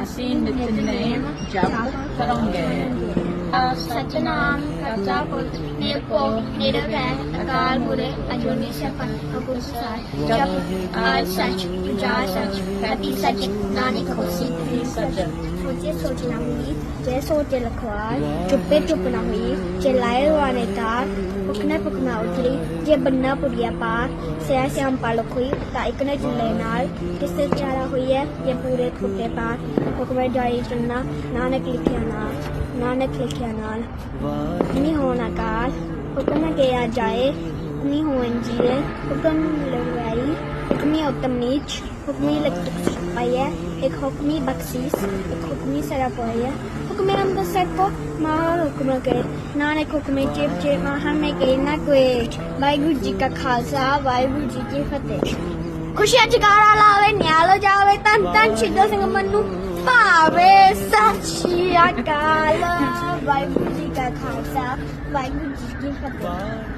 ਅਸੀਂ ਨਿਤਨੇਮ ਜਪ ਕਰਾਂਗੇ। ਸਤਨਾਮ ਕਰਤਾ ਪੁਰਖ ਨਿਰਭਉ ਨਿਰਵੈਰ ਅਕਾਲ ਮੂਰਤ ਅਜੂਨੀ ਸੈਭੰ ਅਗੁਣ ਸਾਰ ਜਪ ਆਦਿ ਸੱਚ ਜੁਗਾਦ ਸੱਚ ਪ੍ਰਤੀ ਸੱਚ ਨਾਨਕ ਹੋਸੀ ਸੱਚ। सोचे सोच ना हुई जय सोचे लखवार चुप्पे चुप ना हुई जे लाए रुआने तार पुकना पुकना उतरी जे बन्ना पुड़िया पार सया श्याम पालक हुई ता एक ने झूले नाल किससे प्यारा हुई है ये पूरे खुटे पार हुक्म जारी चुनना नानक लिखिया नाल नहीं होना काल हुक्म किया जाए नहीं हो जीरे हुक्म लगवाई हुक्मी उत्तम नीच हुक्मी लग पाई है एक हुक्मी बख्शीश एक हुक्मी सरापाई है हुक्मे अमृतसर को मार हुक्म के नानक हुक्मे चेप चेप महान में के ना कोई वाहिगुरु जी का खालसा वाहिगुरु जी की फतेह। खुशियां जगारा लावे न्यालो जावे तन तन सिद्धो सिंह मनु भावे सत श्री अकाल वाहिगुरु जी का खालसा वाहिगुरु जी की फतेह।